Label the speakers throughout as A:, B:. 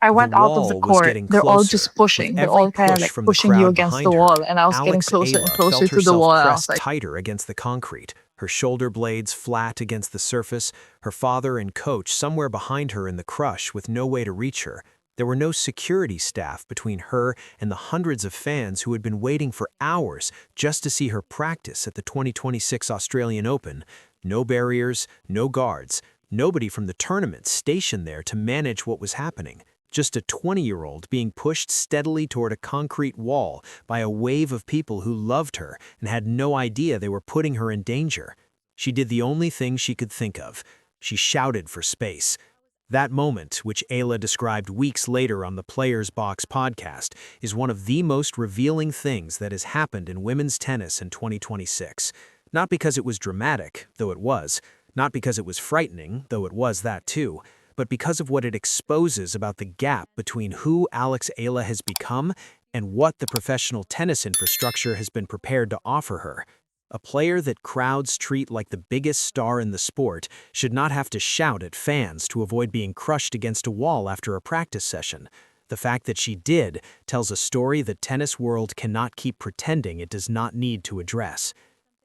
A: I
B: The
A: went out of the
B: wall was
A: court.
B: getting
A: They're all
B: closer.
A: just
B: With
A: pushing. They're
B: every
A: all kind of
B: push
A: like
B: from the
A: pushing you
B: crowd
A: against the
B: behind her,
A: wall. And I was getting
B: Alex
A: closer and
B: Ayla
A: closer
B: felt
A: to the
B: herself
A: wall. And I was
B: pressed
A: like,
B: tighter against the concrete, her shoulder blades flat against the surface, her father and coach somewhere behind her in the crush with no way to reach her. There were no security staff between her and the hundreds of fans who had been waiting for hours just to see her practice at the 2026 Australian Open. No barriers, no guards, nobody from the tournament stationed there to manage what was happening. Just a 20-year-old being pushed steadily toward a concrete wall by a wave of people who loved her and had no idea they were putting her in danger. She did the only thing she could think of. She shouted for space. That moment, which Eala described weeks later on the Players Box podcast, is one of the most revealing things that has happened in women's tennis in 2026. Not because it was dramatic, though it was, not because it was frightening, though it was that too, but because of what it exposes about the gap between who Alex Ayla has become and what the professional tennis infrastructure has been prepared to offer her. A player that crowds treat like the biggest star in the sport should not have to shout at fans to avoid being crushed against a wall after a practice session. The fact that she did tells a story the tennis world cannot keep pretending it does not need to address.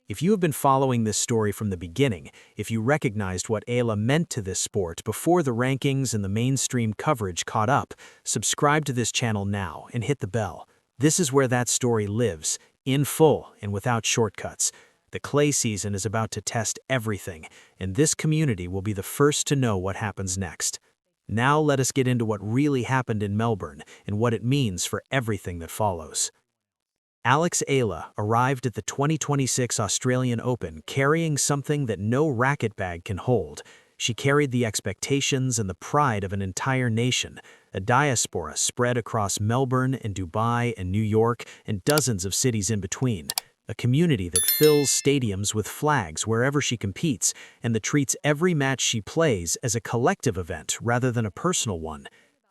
B: If you have been following this story from the beginning, if you recognized what Eala meant to this sport before the rankings and the mainstream coverage caught up, subscribe to this channel now and hit the bell. This is where that story lives, in full and without shortcuts. The clay season is about to test everything, and this community will be the first to know what happens next. Now let us get into what really happened in Melbourne and what it means for everything that follows. Alex Ayla arrived at the 2026 Australian Open carrying something that no racket bag can hold. She carried the expectations and the pride of an entire nation, a diaspora spread across Melbourne and Dubai and New York and dozens of cities in between, a community that fills stadiums with flags wherever she competes and that treats every match she plays as a collective event rather than a personal one.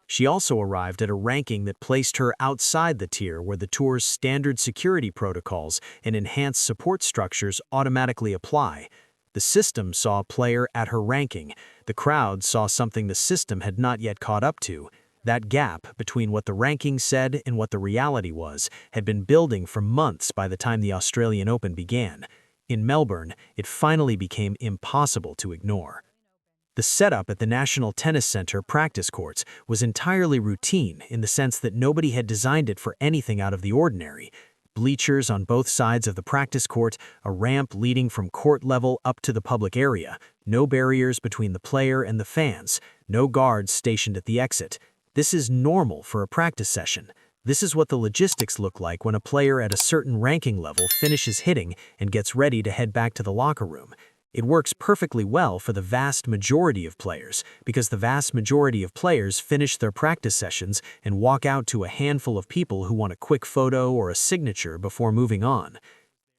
B: She also arrived at a ranking that placed her outside the tier where the tour's standard security protocols and enhanced support structures automatically apply. The system saw a player at her ranking. The crowd saw something the system had not yet caught up to. That gap between what the ranking said and what the reality was had been building for months by the time the Australian Open began. In Melbourne, it finally became impossible to ignore. The setup at the National Tennis Centre practice courts was entirely routine in the sense that nobody had designed it for anything out of the ordinary. Bleachers on both sides of the practice court, a ramp leading from court level up to the public area, no barriers between the player and the fans, no guards stationed at the exit. This is normal for a practice session. This is what the logistics look like when a player at a certain ranking level finishes hitting and gets ready to head back to the locker room. It works perfectly well for the vast majority of players because the vast majority of players finish their practice sessions and walk out to a handful of people who want a quick photo or a signature before moving on.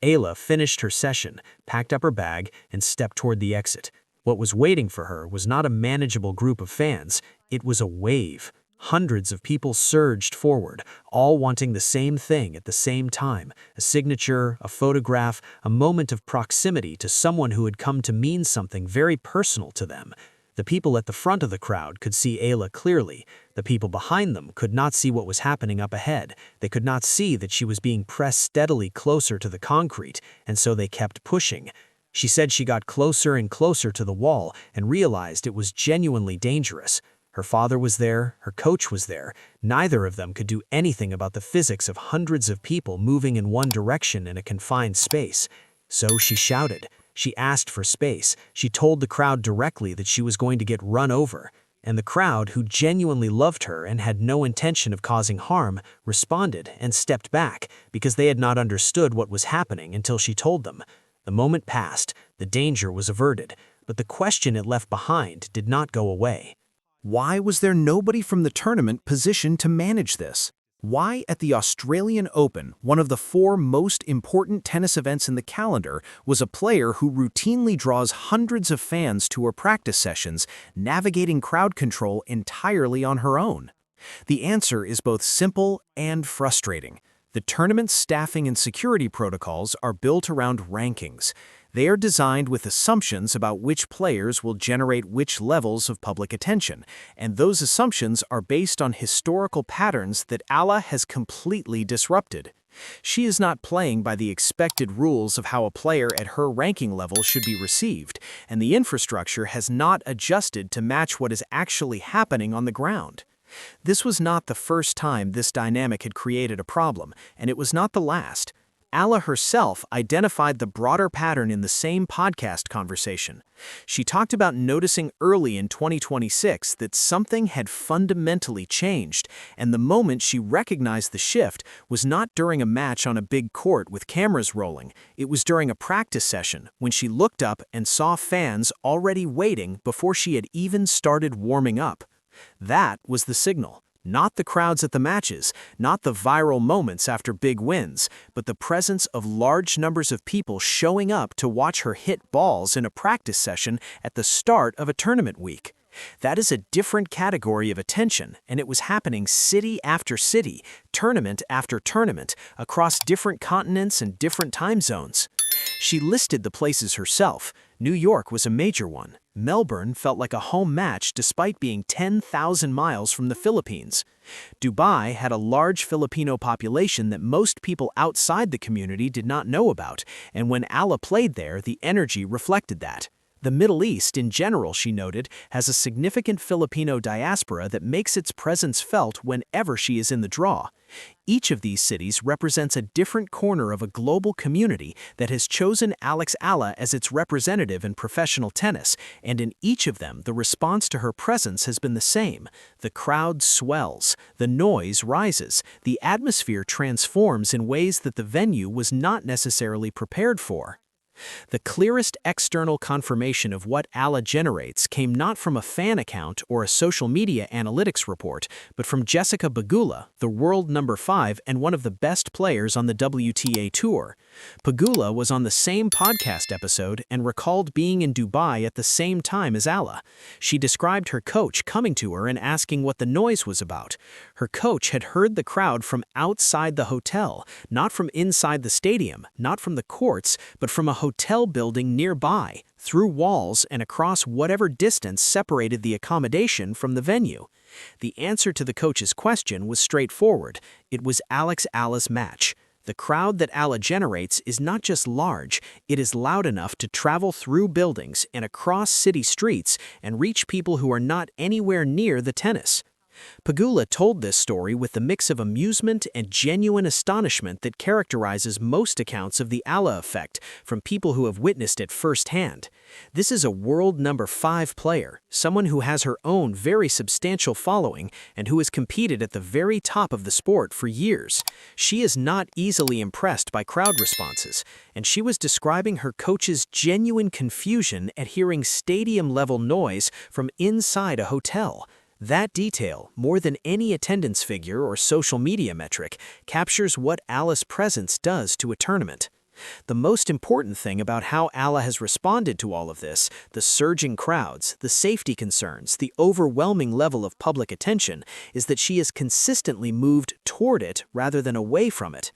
B: Ayla finished her session, packed up her bag, and stepped toward the exit. What was waiting for her was not a manageable group of fans, it was a wave. Hundreds of people surged forward, all wanting the same thing at the same time, a signature, a photograph, a moment of proximity to someone who had come to mean something very personal to them. The people at the front of the crowd could see Ayla clearly. The people behind them could not see what was happening up ahead. They could not see that she was being pressed steadily closer to the concrete, and so they kept pushing. She said she got closer and closer to the wall and realized it was genuinely dangerous. Her father was there, her coach was there. Neither of them could do anything about the physics of hundreds of people moving in one direction in a confined space. So she shouted. She asked for space. She told the crowd directly that she was going to get run over. And the crowd, who genuinely loved her and had no intention of causing harm, responded and stepped back because they had not understood what was happening until she told them. The moment passed, the danger was averted, but the question it left behind did not go away. Why was there nobody from the tournament positioned to manage this? Why at the Australian Open, one of the 4 most important tennis events in the calendar, was a player who routinely draws hundreds of fans to her practice sessions, navigating crowd control entirely on her own? The answer is both simple and frustrating. The tournament's staffing and security protocols are built around rankings.
A: They are designed with assumptions about which players will generate which levels of public attention, and those assumptions are based on historical patterns that Eala has completely disrupted. She is not playing by the expected rules of how a player at her ranking level should be received, and the infrastructure has not adjusted to match what is actually happening on the ground. This was not the first time this dynamic had created a problem, and it was not the last. Eala herself identified the broader pattern in the same podcast conversation. She talked about noticing early in 2026 that something had fundamentally changed, and the moment she recognized the shift was not during a match on a big court with cameras rolling. It was during a practice session when she looked up and saw fans already waiting before she had even started warming up. That was the signal. Not the crowds at the matches, not the viral moments after big wins, but the presence of large numbers of people showing up to watch her hit balls in a practice session at the start of a tournament week. That is a different category of attention, and it was happening city after city, tournament after tournament, across different continents and different time zones. She listed the places herself. New York was a major one. Melbourne felt like a home match despite being 10,000 miles from the Philippines. Dubai had a large Filipino population that most people outside the community did not know about, and when Eala played there, the energy reflected that. The Middle East, in general, she noted, has a significant Filipino diaspora that makes its presence felt whenever she is in the draw. Each of these cities represents a different corner of a global community that has chosen Eala as its representative in professional tennis, and in each of them the response to her presence has been the same. The crowd swells, the noise rises, the atmosphere transforms in ways that the venue was not necessarily prepared for. The clearest external confirmation of what Eala generates came not from a fan account or a social media analytics report, but from Jessica Pegula, the world number 5 and one of the best players on the WTA Tour. Pegula was on the same podcast episode and recalled being in Dubai at the same time as Eala. She described her coach coming to her and asking what the noise was about. Her coach had heard the crowd from outside the hotel, not from inside the stadium, not from the courts, but from a hotel building nearby, through walls and across whatever distance separated the accommodation from the venue. The answer to the coach's question was straightforward. It was Eala's match. The crowd that Eala generates is not just large, it is loud enough to travel through buildings and across city streets and reach people who are not anywhere near the tennis. Pegula told this story with the mix of amusement and genuine astonishment that characterizes most accounts of the Eala effect from people who have witnessed it firsthand. This is a world number 5 player, someone who has her own very substantial following and who has competed at the very top of the sport for years. She is not easily impressed by crowd responses, and she was describing her coach's genuine confusion at hearing stadium-level noise from inside a hotel. That detail, more than any attendance figure or social media metric, captures what Eala's presence does to a tournament. The most important thing about how Eala has responded to all of this, the surging crowds, the safety concerns, the overwhelming level of public attention, is that she has consistently moved toward it rather than away from it.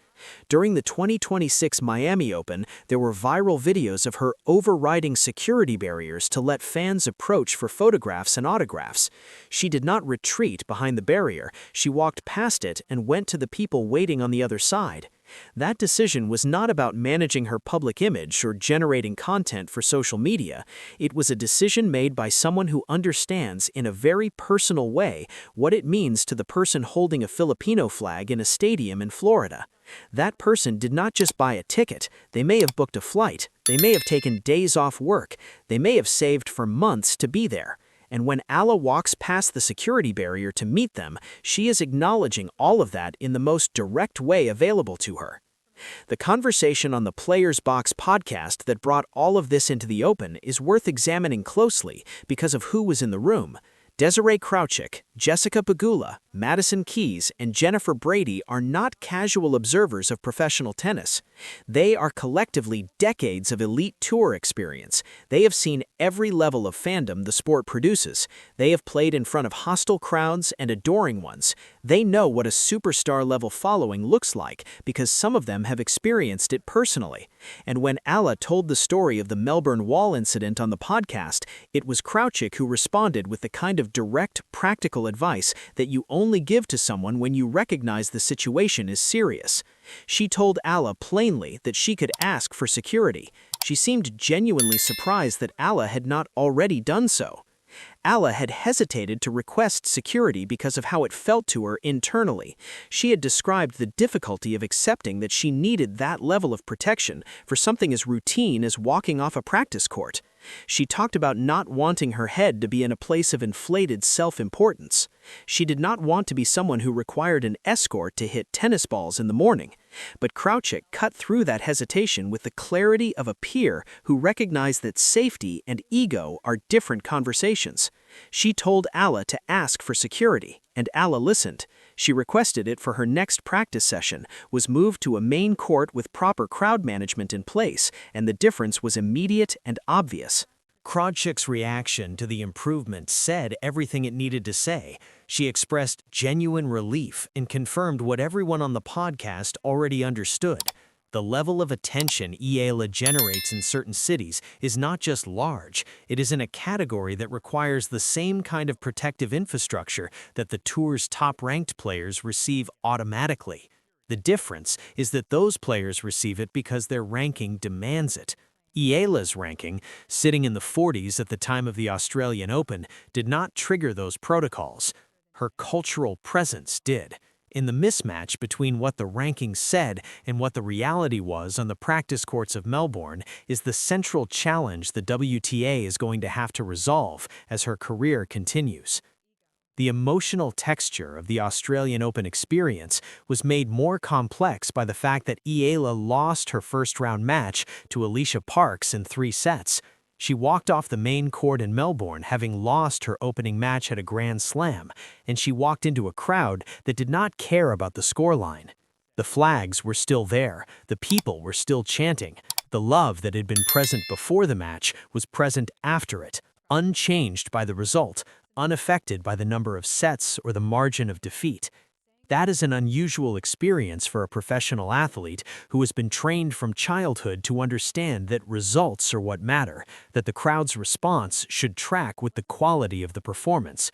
A: During the 2026 Miami Open, there were viral videos of her overriding security barriers to let fans approach for photographs and autographs. She did not retreat behind the barrier, she walked past it and went to the people waiting on the other side. That decision was not about managing her public image or generating content for social media. It was a decision made by someone who understands in a very personal way what it means to the person holding a Filipino flag in a stadium in Florida. That person did not just buy a ticket, they may have booked a flight, they may have taken days off work, they may have saved for months to be there. And when Eala walks past the security barrier to meet them, she is acknowledging all of that in the most direct way available to her. The conversation on the Players Box podcast that brought all of this into the open is worth examining closely because of who was in the room. Desiree Crouchick, Jessica Pegula, Madison Keys, and Jennifer Brady are not casual observers of professional tennis. They are collectively decades of elite tour experience. They have seen every level of fandom the sport produces. They have played in front of hostile crowds and adoring ones. They know what a superstar-level following looks like because some of them have experienced it personally. And when Eala told the story of the Melbourne Wall incident on the podcast, it was Crouchick who responded with the kind of direct, practical advice that you only give to someone when you recognize the situation is serious. She told Eala plainly that she could ask for security. She seemed genuinely surprised that Eala had not already done so. Eala had hesitated to request security because of how it felt to her internally. She had described the difficulty of accepting that she needed that level of protection for something as routine as walking off a practice court. She talked about not wanting her head to be in a place of inflated self-importance. She did not want to be someone who required an escort to hit tennis balls in the morning. But Crouchick cut through that hesitation with the clarity of a peer who recognized that safety and ego are different conversations. She told Eala to ask for security, and Eala listened. She requested it for her next practice session, was moved to a main court with proper crowd management in place, and the difference was immediate and obvious.
B: Crouchick's reaction to the improvement said everything it needed to say. She expressed genuine relief and confirmed what everyone on the podcast already understood. The level of attention Eala generates in certain cities is not just large, it is in a category that requires the same kind of protective infrastructure that the tour's top-ranked players receive automatically. The difference is that those players receive it because their ranking demands it. Eala's ranking, sitting in the 40s at the time of the Australian Open, did not trigger those protocols. Her cultural presence did. In the mismatch between what the rankings said and what the reality was on the practice courts of Melbourne is the central challenge the WTA is going to have to resolve as her career continues. The emotional texture of the Australian Open experience was made more complex by the fact that Eala lost her first-round match to Alicia Parks in 3 sets. She walked off the main court in Melbourne having lost her opening match at a Grand Slam, and she walked into a crowd that did not care about the scoreline. The flags were still there, the people were still chanting. The love that had been present before the match was present after it, unchanged by the result, unaffected by the number of sets or the margin of defeat. That is an unusual experience for a professional athlete who has been trained from childhood to understand that results are what matter, that the crowd's response should track with the quality of the performance.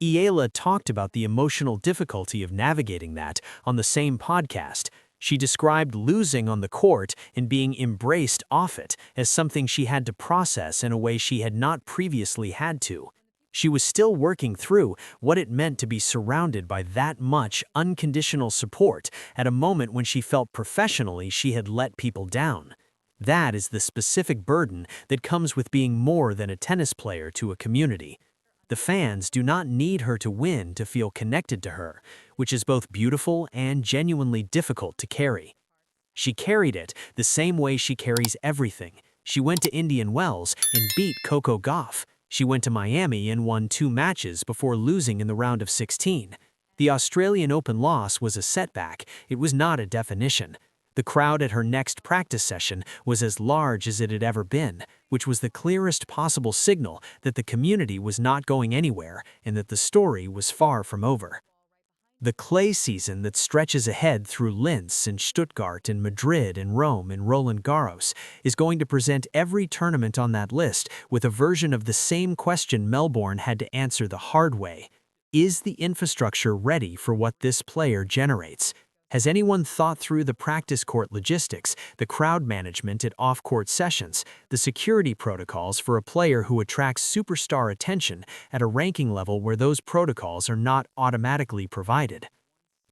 B: Eala talked about the emotional difficulty of navigating that on the same podcast. She described losing on the court and being embraced off it as something she had to process in a way she had not previously had to. She was still working through what it meant to be surrounded by that much unconditional support at a moment when she felt professionally she had let people down. That is the specific burden that comes with being more than a tennis player to a community. The fans do not need her to win to feel connected to her, which is both beautiful and genuinely difficult to carry. She carried it the same way she carries everything. She went to Indian Wells and beat Coco Gauff. She went to Miami and won 2 matches before losing in the round of 16. The Australian Open loss was a setback, it was not a definition. The crowd at her next practice session was as large as it had ever been, which was the clearest possible signal that the community was not going anywhere and that the story was far from over. The clay season that stretches ahead through Linz and Stuttgart and Madrid and Rome and Roland Garros is going to present every tournament on that list with a version of the same question Melbourne had to answer the hard way. Is the infrastructure ready for what this player generates? Has anyone thought through the practice court logistics, the crowd management at off-court sessions, the security protocols for a player who attracts superstar attention at a ranking level where those protocols are not automatically provided?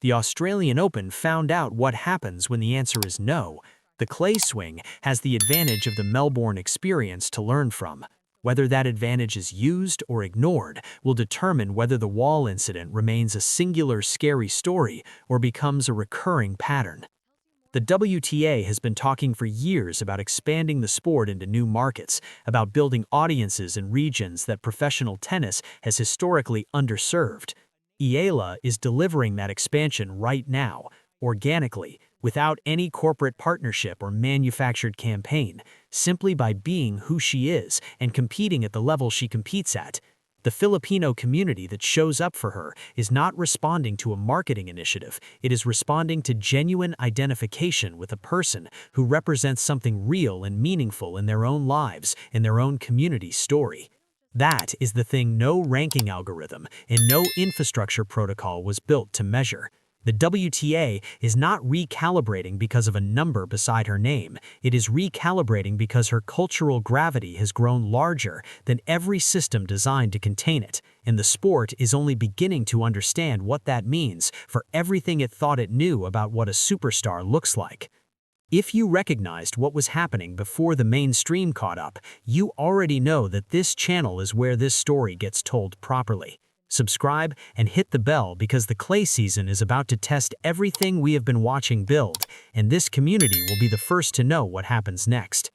B: The Australian Open found out what happens when the answer is no. The clay swing has the advantage of the Melbourne experience to learn from. Whether that advantage is used or ignored will determine whether the wall incident remains a singular scary story or becomes a recurring pattern. The WTA has been talking for years about expanding the sport into new markets, about building audiences in regions that professional tennis has historically underserved.
C: Eala is delivering that expansion right now, organically, without any corporate partnership or manufactured campaign, simply by being who she is and competing at the level she competes at. The Filipino community that shows up for her is not responding to a marketing initiative, it is responding to genuine identification with a person who represents something real and meaningful in their own lives, in their own community story. That is the thing no ranking algorithm and no infrastructure protocol was built to measure. The WTA is not recalibrating because of a number beside her name. It is recalibrating because her cultural gravity has grown larger than every system designed to contain it, and the sport is only beginning to understand what that means for everything it thought it knew about what a superstar looks like. If you recognized what was happening before the mainstream caught up, you already know that this channel is where this story gets told properly. Subscribe and hit the bell because the clay season is about to test everything we have been watching build, and this community will be the first to know what happens next.